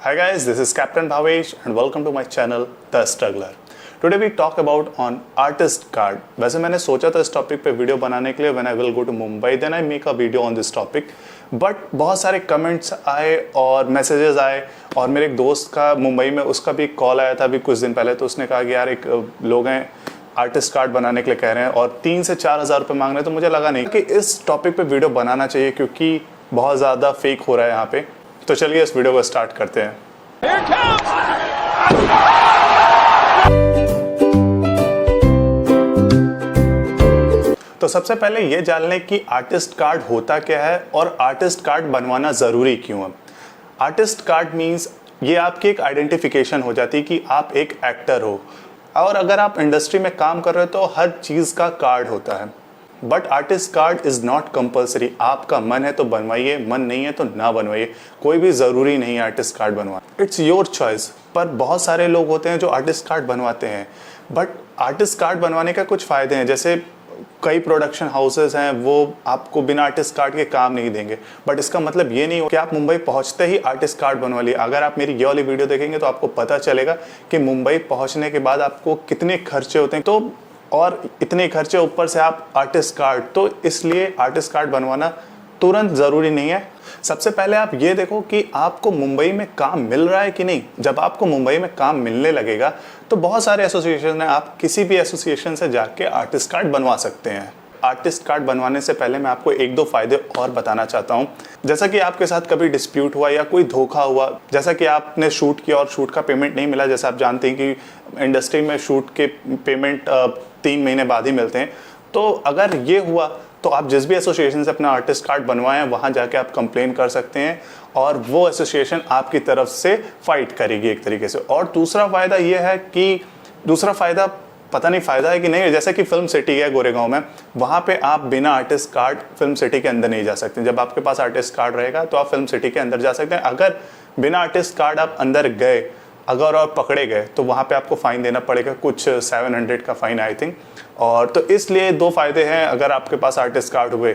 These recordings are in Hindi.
Hi guys, this is Captain Bhavesh and welcome to my channel The Struggler. Today we talk about on artist card. वैसे मैंने सोचा था इस टॉपिक पे वीडियो बनाने के लिए when I will go to Mumbai then I make a video on this topic. But बहुत सारे कमेंट्स आए और मैसेजेस आए और मेरे एक दोस्त का मुंबई में उसका भी कॉल आया था अभी कुछ दिन पहले, तो उसने कहा कि यार एक लोग हैं आर्टिस्ट कार्ड बनाने के लिए कह रहे हैं और 3 से 4 हज़ार रुपये मांग रहे हैं। तो मुझे लगा नहीं कि इस टॉपिक पे वीडियो बनाना चाहिए क्योंकि बहुत ज़्यादा फेक हो रहा है यहाँ पे। तो चलिए इस वीडियो को स्टार्ट करते हैं। तो सबसे पहले ये जान लें कि आर्टिस्ट कार्ड होता क्या है और आर्टिस्ट कार्ड बनवाना ज़रूरी क्यों है। आर्टिस्ट कार्ड मीन्स ये आपकी एक आइडेंटिफिकेशन हो जाती है कि आप एक एक्टर हो, और अगर आप इंडस्ट्री में काम कर रहे हो तो हर चीज़ का कार्ड होता है। But artist card is not compulsory. आपका मन है तो बनवाइए, मन नहीं है तो ना बनवाइए, कोई भी ज़रूरी नहीं है आर्टिस्ट कार्ड बनवाना। It's your choice. पर बहुत सारे लोग होते हैं जो आर्टिस्ट कार्ड बनवाते हैं, बट आर्टिस्ट कार्ड बनवाने का कुछ फ़ायदे हैं। जैसे कई प्रोडक्शन हाउसेस हैं वो आपको बिना आर्टिस्ट कार्ड के काम नहीं देंगे, बट इसका मतलब ये नहीं हो कि आप मुंबई पहुंचते ही आर्टिस्ट कार्ड बनवा लिए। अगर आप मेरी ये वाली वीडियो देखेंगे तो आपको पता चलेगा कि मुंबई पहुंचने के बाद आपको कितने खर्चे होते हैं, तो और इतने खर्चे ऊपर से आप आर्टिस्ट कार्ड, तो इसलिए आर्टिस्ट कार्ड बनवाना तुरंत ज़रूरी नहीं है। सबसे पहले आप ये देखो कि आपको मुंबई में काम मिल रहा है कि नहीं। जब आपको मुंबई में काम मिलने लगेगा तो बहुत सारे एसोसिएशन हैं, आप किसी भी एसोसिएशन से जाके आर्टिस्ट कार्ड बनवा सकते हैं। आर्टिस्ट कार्ड बनवाने से पहले मैं आपको 1-2 फ़ायदे और बताना चाहता हूँ। जैसा कि आपके साथ कभी डिस्प्यूट हुआ या कोई धोखा हुआ, जैसा कि आपने शूट किया और शूट का पेमेंट नहीं मिला। जैसे आप जानते हैं कि इंडस्ट्री में शूट के पेमेंट 3 महीने बाद ही मिलते हैं। तो अगर ये हुआ तो आप जिस भी एसोसिएशन से अपना आर्टिस्ट कार्ड बनवाएं वहाँ जाके आप कंप्लेन कर सकते हैं और वो एसोसिएशन आपकी तरफ से फाइट करेगी एक तरीके से। और दूसरा फ़ायदा ये है कि दूसरा फ़ायदा पता नहीं फ़ायदा है कि नहीं, जैसे कि फिल्म सिटी है गोरेगांव में, वहाँ पे आप बिना आर्टिस्ट कार्ड फिल्म सिटी के अंदर नहीं जा सकते। जब आपके पास आर्टिस्ट कार्ड रहेगा तो आप फिल्म सिटी के अंदर जा सकते हैं। अगर बिना आर्टिस्ट कार्ड आप अंदर गए अगर और पकड़े गए तो वहाँ पे आपको फ़ाइन देना पड़ेगा, कुछ 700 का फ़ाइन आई थिंक। और तो इसलिए 2 फ़ायदे हैं अगर आपके पास आर्टिस्ट कार्ड हुए,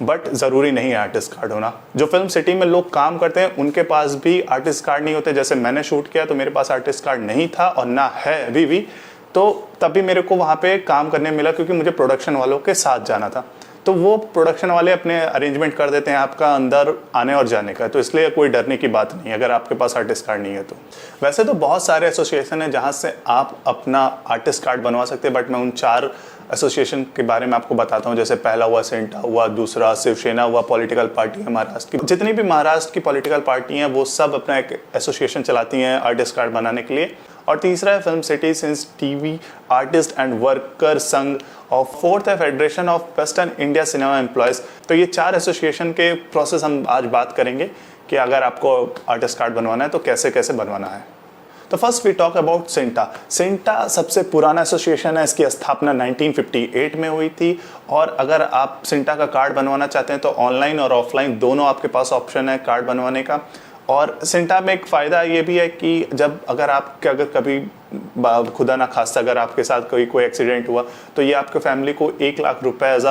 बट ज़रूरी नहीं है आर्टिस्ट कार्ड होना। जो फिल्म सिटी में लोग काम करते हैं उनके पास भी आर्टिस्ट कार्ड नहीं होते। जैसे मैंने शूट किया तो मेरे पास आर्टिस्ट कार्ड नहीं था और ना है अभी भी, तो तभी मेरे को वहाँ पे काम करने मिला क्योंकि मुझे प्रोडक्शन वालों के साथ जाना था। तो वो प्रोडक्शन वाले अपने अरेंजमेंट कर देते हैं आपका अंदर आने और जाने का, तो इसलिए कोई डरने की बात नहीं अगर आपके पास आर्टिस्ट कार्ड नहीं है तो। वैसे तो बहुत सारे एसोसिएशन हैं जहाँ से आप अपना आर्टिस्ट कार्ड बनवा सकते हैं, बट मैं उन 4 एसोसिएशन के बारे में आपको बताता हूँ। जैसे पहला हुआ सेंटा हुआ, दूसरा शिवसेना हुआ, पॉलिटिकल पार्टी है महाराष्ट्र की। जितनी भी महाराष्ट्र की पॉलिटिकल पार्टी हैं वो सब अपना एक एसोसिएशन चलाती हैं आर्टिस्ट कार्ड बनाने के लिए। और तीसरा है film city since TV artist and worker संघ, और 4th है federation of western India cinema employees. तो ये 4 एसोसिएशन के प्रोसेस हम आज बात करेंगे कि अगर आपको आर्टिस्ट कार्ड बनवाना है तो कैसे कैसे बनवाना है। तो first we talk about CINTAA. CINTAA सबसे पुराना एसोसिएशन है, इसकी स्थापना 1958 में हुई थी। और अगर आप सेंटा का कार्ड बनवाना चाहते हैं तो ऑनलाइन और ऑफलाइन दोनों आपके पास ऑप्शन है कार्ड बनवाने का। और सेंटा में एक फ़ायदा ये भी है कि जब अगर कभी खुदा ना खास्ता अगर आपके साथ कोई एक्सीडेंट हुआ तो ये आपके फैमिली को 1 लाख रुपए एज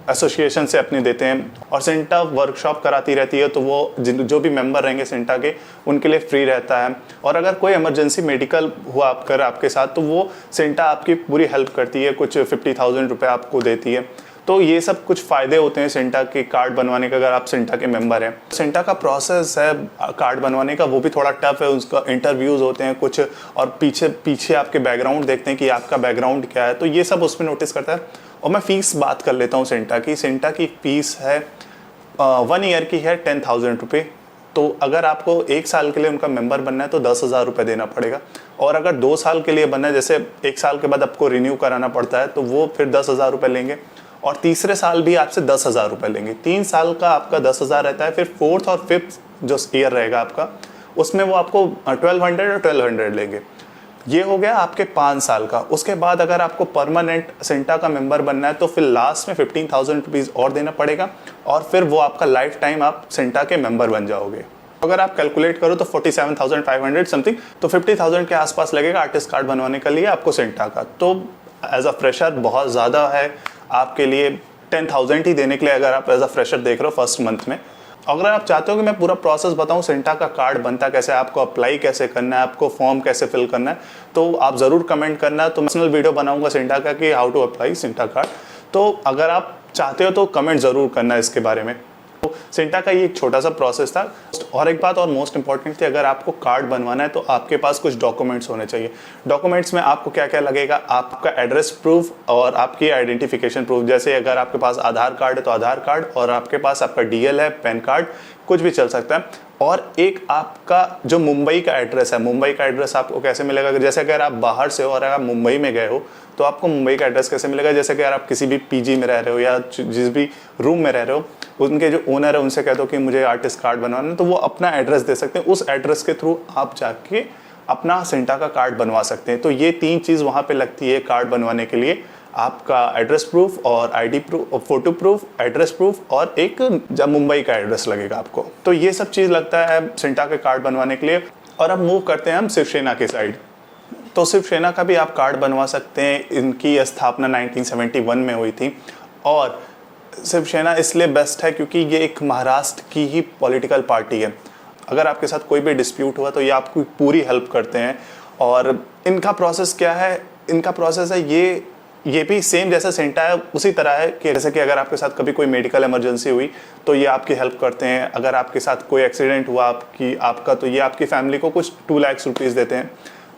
एसोसिएशन से अपने देते हैं। और सेंटा वर्कशॉप कराती रहती है, तो वो जो भी मेंबर रहेंगे सेंटा के उनके लिए फ्री रहता है। और अगर कोई इमरजेंसी मेडिकल हुआ आपके साथ तो वो सेंटा आपकी पूरी हेल्प करती है, कुछ 50,000 रुपये आपको देती है। तो ये सब कुछ फ़ायदे होते हैं सेंटा के कार्ड बनवाने का अगर आप सेंटा के मेंबर हैं। सेंटा का प्रोसेस है कार्ड बनवाने का, वो भी थोड़ा टफ है। उसका इंटरव्यूज़ होते हैं कुछ, और पीछे आपके बैकग्राउंड देखते हैं कि आपका बैकग्राउंड क्या है, तो ये सब उसमें नोटिस करता है। और मैं फ़ीस बात कर लेता हूँ सेंटा की। सेंटा की फ़ीस है 1 ईयर की है 10,000 रुपये। तो अगर आपको 1 साल के लिए उनका मेंबर बनना है तो 10,000 रुपये देना पड़ेगा। और अगर 2 साल के लिए बनना है, जैसे 1 साल के बाद आपको रिन्यू कराना पड़ता है, तो वो फिर 10,000 रुपये लेंगे। और तीसरे साल भी आपसे 10,000 रुपये लेंगे। 3 साल का आपका 10,000 रहता है। फिर 4th और 5th जो ईयर रहेगा आपका, उसमें वो आपको 1200 और 1200 लेंगे। ये हो गया आपके 5 साल का। उसके बाद अगर आपको परमानेंट सेंटा का मेंबर बनना है तो फिर लास्ट में 15,000 रुपीज़ और देना पड़ेगा, और फिर वो आपका लाइफ टाइम आप सेंटा के मेंबर बन जाओगे। अगर आप कैलकुलेट करो तो 47,500 समथिंग, तो 50,000 के आसपास लगेगा आर्टिस्ट कार्ड बनवाने के लिए आपको सेंटा का। तो एज अ फ्रेशर बहुत ज़्यादा है आपके लिए। 10,000 ही देने के लिए अगर आप एज अ फ्रेशर देख रहे हो फर्स्ट मंथ में। अगर आप चाहते हो कि मैं पूरा प्रोसेस बताऊं सिंटा का कार्ड बनता कैसे, आपको अप्लाई कैसे करना है, आपको फॉर्म कैसे फिल करना है, तो आप ज़रूर कमेंट करना। तो पर्सनल वीडियो बनाऊंगा सिंटा का कि how to apply CINTAA card. तो अगर आप चाहते हो तो कमेंट ज़रूर करना इसके बारे में। तो सिंटा का ये एक छोटा सा प्रोसेस था। और एक बात और मोस्ट इंपॉर्टेंट थी, अगर आपको कार्ड बनवाना है तो आपके पास कुछ डॉक्यूमेंट्स होने चाहिए। डॉक्यूमेंट्स में आपको क्या क्या लगेगा, आपका एड्रेस प्रूफ और आपकी आइडेंटिफिकेशन प्रूफ। जैसे अगर आपके पास आधार कार्ड है तो आधार कार्ड, और आपके पास आपका डीएल है, पैन कार्ड, कुछ भी चल सकता है। और एक आपका जो मुंबई का एड्रेस है, मुंबई का एड्रेस आपको कैसे मिलेगा, जैसे अगर आप बाहर से हो और आप मुंबई में गए हो तो आपको मुंबई का एड्रेस कैसे मिलेगा। जैसे कि अगर आप किसी भी पीजी में रह रहे हो या जिस भी रूम में रह रहे हो, उनके जो ओनर है उनसे कह दो कि मुझे आर्टिस्ट कार्ड बनवाना है, तो वो अपना एड्रेस दे सकते हैं। उस एड्रेस के थ्रू आप जाके अपना सिंटा का कार्ड बनवा सकते हैं। तो ये 3 चीज़ वहाँ पे लगती है कार्ड बनवाने के लिए, आपका एड्रेस प्रूफ और ID proof, photo proof, address proof, और एक जब मुंबई का एड्रेस लगेगा आपको। तो ये सब चीज़ लगता है सिंटा के कार्ड बनवाने के लिए। और अब मूव करते हैं हम शिवसेना के साइड। तो शिवसेना का भी आप कार्ड बनवा सकते हैं। इनकी स्थापना 1971 में हुई थी। और शिवसेना इसलिए बेस्ट है क्योंकि ये एक महाराष्ट्र की ही पॉलिटिकल पार्टी है। अगर आपके साथ कोई भी डिस्प्यूट हुआ तो ये आपकी पूरी हेल्प करते हैं। और इनका प्रोसेस क्या है, इनका प्रोसेस है ये भी सेम जैसा सिंटा है उसी तरह है कि जैसे कि अगर आपके साथ कभी कोई मेडिकल इमरजेंसी हुई तो ये आपकी हेल्प करते हैं। अगर आपके साथ कोई एक्सीडेंट हुआ आपका तो ये आपकी फैमिली को कुछ 2 लाख रुपीज़ देते हैं।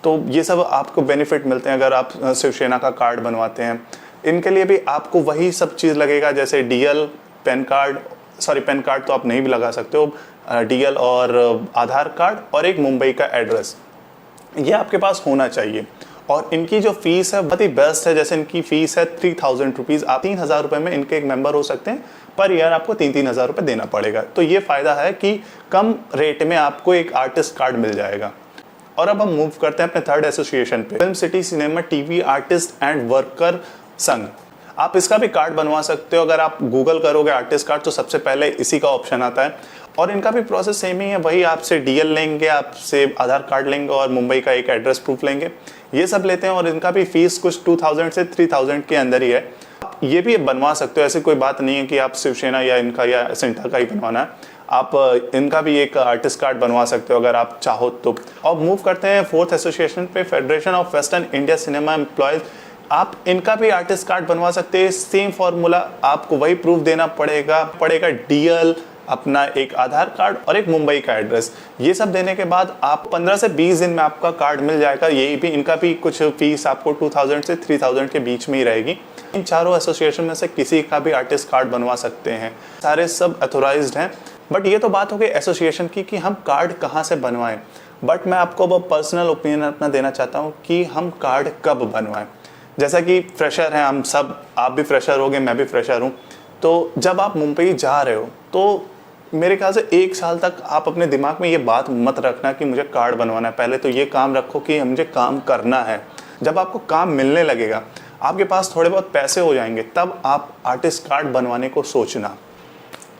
तो ये सब आपको बेनिफिट मिलते हैं अगर आप शिवसेना का कार्ड बनवाते हैं। इनके लिए भी आपको वही सब चीज़ लगेगा, जैसे डीएल, पैन कार्ड तो आप नहीं भी लगा सकते हो, डीएल और आधार कार्ड और एक मुंबई का एड्रेस, ये आपके पास होना चाहिए। और इनकी जो फीस है बहुत ही बेस्ट है। जैसे इनकी फीस है 3000 रुपीज़। आप 3000 रुपये में इनके एक मेंबर हो सकते हैं, पर ईयर आपको 3-3 हज़ार रुपये देना पड़ेगा। तो ये फ़ायदा है कि कम रेट में आपको एक आर्टिस्ट कार्ड मिल जाएगा। और अब हम मूव करते हैं अपने थर्ड एसोसिएशन पे, film city cinema TV artist and worker संघ। आप इसका भी कार्ड बनवा सकते हो। अगर आप गूगल करोगे आर्टिस्ट कार्ड तो सबसे पहले इसी का ऑप्शन आता है। और इनका भी प्रोसेस सेम ही है, वही आपसे डीएल लेंगे, आपसे आधार कार्ड लेंगे और मुंबई का एक एड्रेस प्रूफ लेंगे, ये सब लेते हैं। और इनका भी फीस कुछ 2000 से 3000 के अंदर ही है। ये भी बनवा सकते हो, ऐसी कोई बात नहीं है कि आप शिवसेना या इनका या सिंटा का ही बनवाना है। आप इनका भी एक आर्टिस्ट कार्ड बनवा सकते हो अगर आप चाहो तो। और मूव करते हैं फोर्थ एसोसिएशन पे, federation of western India cinema employees. आप इनका भी आर्टिस्ट कार्ड बनवा सकते हैं। सेम फॉर्मूला, आपको वही प्रूफ देना पड़ेगा डीएल, अपना एक आधार कार्ड और एक मुंबई का एड्रेस। ये सब देने के बाद आप 15 से 20 दिन में आपका कार्ड मिल जाएगा। यही भी इनका भी कुछ फीस आपको 2000 से 3000 के बीच में ही रहेगी। इन चारों एसोसिएशन में से किसी का भी आर्टिस्ट कार्ड बनवा सकते हैं, सारे सब अथोराइज्ड हैं। बट ये तो बात हो गई एसोसिएशन की कि हम कार्ड कहाँ से बनवाएं। बट मैं आपको अब पर्सनल ओपिनियन अपना देना चाहता हूँ कि हम कार्ड कब बनवाएं। जैसा कि फ्रेशर हैं हम सब, आप भी फ्रेशर होगे, मैं भी फ्रेशर हूँ। तो जब आप मुंबई जा रहे हो तो मेरे ख्याल से 1 साल तक आप अपने दिमाग में ये बात मत रखना कि मुझे कार्ड बनवाना है। पहले तो ये काम रखो कि मुझे काम करना है। जब आपको काम मिलने लगेगा, आपके पास थोड़े बहुत पैसे हो जाएंगे, तब आप आर्टिस्ट कार्ड बनवाने को सोचना।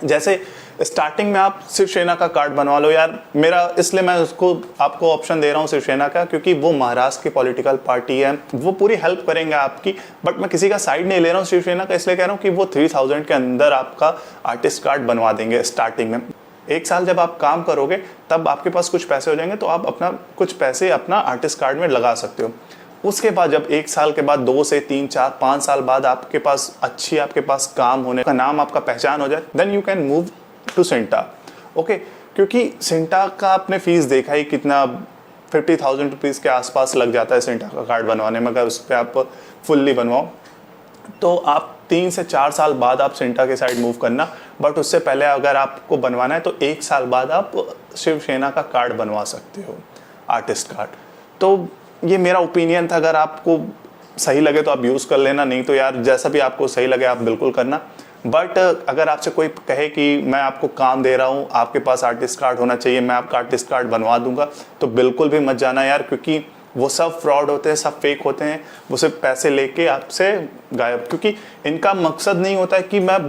जैसे स्टार्टिंग में आप शिवसेना का कार्ड बनवा लो यार, मेरा इसलिए मैं उसको आपको ऑप्शन दे रहा हूँ शिवसेना का, क्योंकि वो महाराष्ट्र की पॉलिटिकल पार्टी है, वो पूरी हेल्प करेंगे आपकी। बट मैं किसी का साइड नहीं ले रहा हूँ शिवसेना का, इसलिए कह रहा हूँ कि वो 3000 के अंदर आपका आर्टिस्ट कार्ड बनवा देंगे स्टार्टिंग में। 1 साल जब आप काम करोगे तब आपके पास कुछ पैसे हो जाएंगे, तो आप अपना कुछ पैसे अपना आर्टिस्ट कार्ड में लगा सकते हो। उसके बाद जब 1 साल के बाद 2 से 3, 4, 5 साल बाद आपके पास आपके पास काम होने का, नाम आपका पहचान हो जाए, then you can move to सिंटा। ओके, क्योंकि सिंटा का आपने फीस देखा ही कितना, 50,000 रुपीज़ के आसपास लग जाता है सिंटा का कार्ड बनवाने में। अगर उस पर आप फुल्ली बनवाओ तो आप 3 से 4 साल बाद आप सिंटा के साइड मूव करना। बट उससे पहले अगर आपको बनवाना है तो 1 साल बाद आप शिवसेना का कार्ड बनवा सकते हो, आर्टिस्ट कार्ड। तो ये मेरा ओपिनियन था, अगर आपको सही लगे तो आप यूज़ कर लेना, नहीं तो यार जैसा भी आपको सही लगे आप बिल्कुल करना। बट अगर आपसे कोई कहे कि मैं आपको काम दे रहा हूँ, आपके पास आर्टिस्ट कार्ड होना चाहिए, मैं आपका आर्टिस्ट कार्ड बनवा दूंगा, तो बिल्कुल भी मत जाना यार, क्योंकि वो सब फ्रॉड होते हैं, सब फेक होते हैं। वो सिर्फ पैसे लेके आपसे गायब, क्योंकि इनका मकसद नहीं होता है कि मैं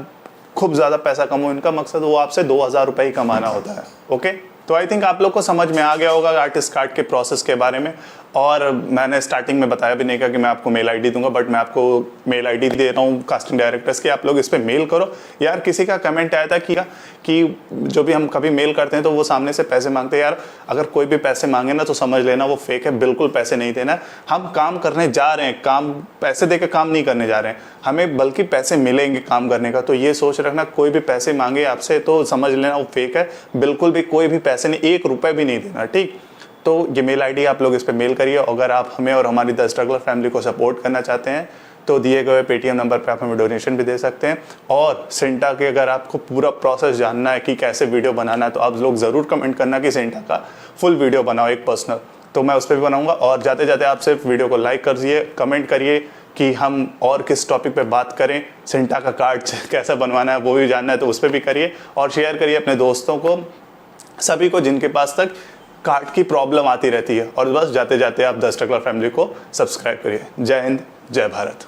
खूब ज़्यादा पैसा कमाऊँ, इनका मकसद वो आपसे 2000 रुपये ही कमाना होता है। ओके, तो आई थिंक आप लोग को समझ में आ गया होगा आर्टिस्ट कार्ड के प्रोसेस के बारे में। और मैंने स्टार्टिंग में बताया भी नहीं कि मैं आपको मेल आईडी दूंगा, बट मैं आपको मेल आईडी दे रहा हूँ कास्टिंग डायरेक्टर्स की, आप लोग इस पर मेल करो। यार किसी का कमेंट आया था कि जो भी हम कभी मेल करते हैं तो वो सामने से पैसे मांगते हैं। यार अगर कोई भी पैसे मांगे ना तो समझ लेना वो फेक है, बिल्कुल पैसे नहीं देना। हम काम करने जा रहे हैं, काम पैसे दे के काम नहीं करने जा रहे हैं, हमें बल्कि पैसे मिलेंगे काम करने का। तो ये सोच रखना, कोई भी पैसे मांगे आपसे तो समझ लेना वो फेक है, बिल्कुल भी कोई भी पैसे नहीं, 1 रुपये भी नहीं देना, ठीक। तो ये मेल आईडी आप लोग इस पे मेल करिए। अगर आप हमें और हमारी द स्ट्रगलर फैमिली को सपोर्ट करना चाहते हैं तो दिए गए पेटीएम नंबर पे आप हमें डोनेशन भी दे सकते हैं। और सिंटा के अगर आपको पूरा प्रोसेस जानना है कि कैसे वीडियो बनाना है तो आप लोग ज़रूर कमेंट करना कि सिंटा का फुल वीडियो बनाओ एक पर्सनल, तो मैं उस पर भी बनाऊँगा। और जाते जाते आप सिर्फ वीडियो को लाइक करिए, कमेंट करिए कि हम और किस टॉपिक पे बात करें, सिंटा का कार्ड कैसा बनवाना है वो भी जानना है तो उस पर भी करिए। और शेयर करिए अपने दोस्तों को, सभी को जिनके पास तक कार्ड की प्रॉब्लम आती रहती है। और बस जाते जाते आप द स्ट्रगलर फैमिली को सब्सक्राइब करिए। जय हिंद, जय भारत।